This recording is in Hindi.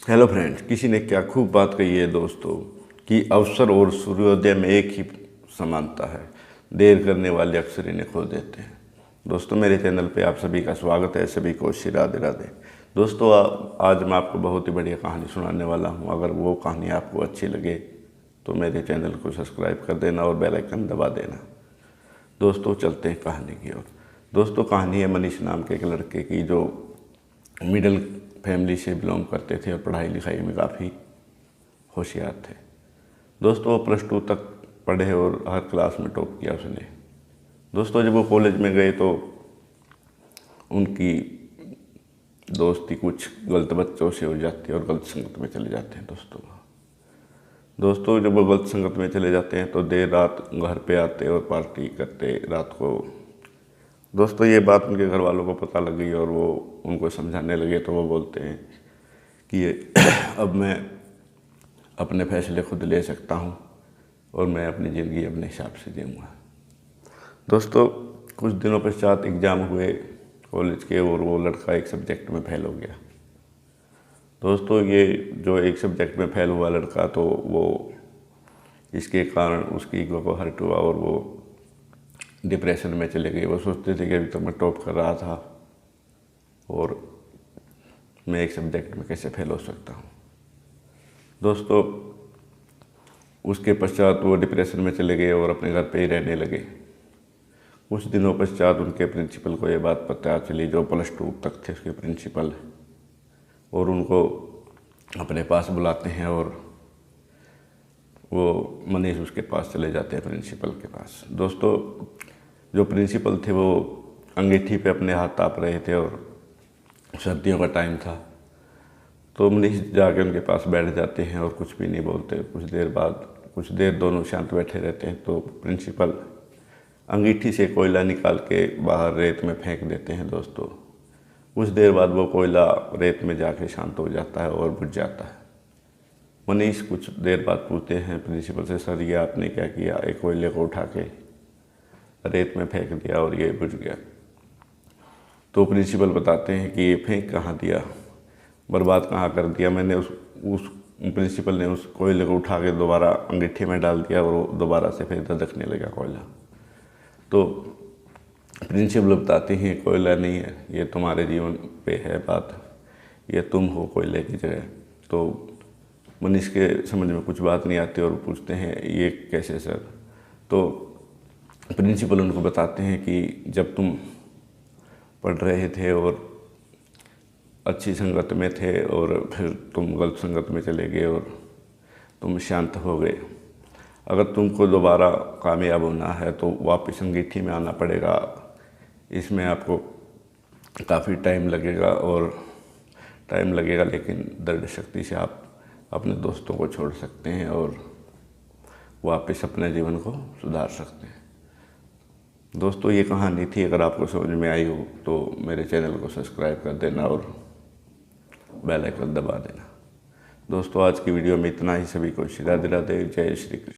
हेलो फ्रेंड्स, किसी ने क्या खूब बात कही है दोस्तों कि अवसर और सूर्योदय में एक ही समानता है। देर करने वाले अक्सर इन्हें खो देते हैं। दोस्तों, मेरे चैनल पे आप सभी का स्वागत है। सभी को श्री राधे राधे। दोस्तों, आज मैं आपको बहुत ही बढ़िया कहानी सुनाने वाला हूँ। अगर वो कहानी आपको अच्छी लगे तो मेरे चैनल को सब्सक्राइब कर देना और बेल आइकन दबा देना। दोस्तों, चलते हैं कहानी की ओर। दोस्तों, कहानी है मनीष नाम के एक लड़के की जो मिडिल फैमिली से बिलोंग करते थे और पढ़ाई लिखाई में काफ़ी होशियार थे। दोस्तों, वो +2 तक पढ़े और हर क्लास में टॉप किया उसने। दोस्तों, जब वो कॉलेज में गए तो उनकी दोस्ती कुछ गलत बच्चों से हो जाती है और गलत संगत में चले जाते हैं। दोस्तों, जब वो गलत संगत में चले जाते हैं तो देर रात घर पे आते और पार्टी करते रात को। दोस्तों, ये बात उनके घर वालों को पता लग गई और वो उनको समझाने लगे तो वो बोलते हैं कि अब मैं अपने फैसले खुद ले सकता हूँ और मैं अपनी ज़िंदगी अपने हिसाब से जीऊँगा। दोस्तों, कुछ दिनों पश्चात एग्ज़ाम हुए कॉलेज के और वो लड़का एक सब्जेक्ट में फेल हो गया। दोस्तों, ये जो एक सब्जेक्ट में फेल हुआ लड़का, तो वो इसके कारण उसकी ईगो को हर्ट हुआ और वो डिप्रेशन में चले गए। वो सोचते थे कि अभी तक मैं टॉप कर रहा था और मैं एक सब्जेक्ट में कैसे फेल हो सकता हूँ। दोस्तों, उसके पश्चात वो डिप्रेशन में चले गए और अपने घर पे ही रहने लगे। कुछ दिनों पश्चात उनके प्रिंसिपल को ये बात पता चली, जो +2 तक थे उसके प्रिंसिपल, और उनको अपने पास बुलाते हैं और वो मनीष उसके पास चले जाते हैं, प्रिंसिपल के पास। दोस्तों, जो प्रिंसिपल थे वो अंगीठी पे अपने हाथ ताप रहे थे और सर्दियों का टाइम था। तो मनीष जाके उनके पास बैठ जाते हैं और कुछ भी नहीं बोलते। कुछ देर दोनों शांत बैठे रहते हैं तो प्रिंसिपल अंगीठी से कोयला निकाल के बाहर रेत में फेंक देते हैं। दोस्तों, कुछ देर बाद वो कोयला रेत में जाके शांत हो जाता है और बुझ जाता है। मनीष कुछ देर बाद पूछते हैं प्रिंसिपल से, सर ये आपने क्या किया? एक कोयले को उठा के रेत में फेंक दिया और ये बुझ गया। तो प्रिंसिपल बताते हैं कि ये फेंक कहाँ दिया, बर्बाद कहाँ कर दिया। मैंने उस प्रिंसिपल ने उस कोयले को उठा के दोबारा अंगीठी में डाल दिया और वो दोबारा से फिर धधकने लगा कोयला। तो प्रिंसिपल बताते हैं कोयला नहीं है, ये तुम्हारे जीवन पे है बात, ये तुम हो कोयले की जगह। तो मनीष के समझ में कुछ बात नहीं आती और पूछते हैं ये कैसे सर? तो प्रिंसिपल उनको बताते हैं कि जब तुम पढ़ रहे थे और अच्छी संगत में थे और फिर तुम गलत संगत में चले गए और तुम शांत हो गए। अगर तुमको दोबारा कामयाब होना है तो वापस अंगीठी में आना पड़ेगा। इसमें आपको काफ़ी टाइम लगेगा, लेकिन दृढ़ शक्ति से आप अपने दोस्तों को छोड़ सकते हैं और वापस अपने जीवन को सुधार सकते हैं। दोस्तों, ये कहानी थी। अगर आपको समझ में आई हो तो मेरे चैनल को सब्सक्राइब कर देना और बेल आइकन दबा देना। दोस्तों, आज की वीडियो में इतना ही। सभी को श्री राधे राधे। जय श्री कृष्ण।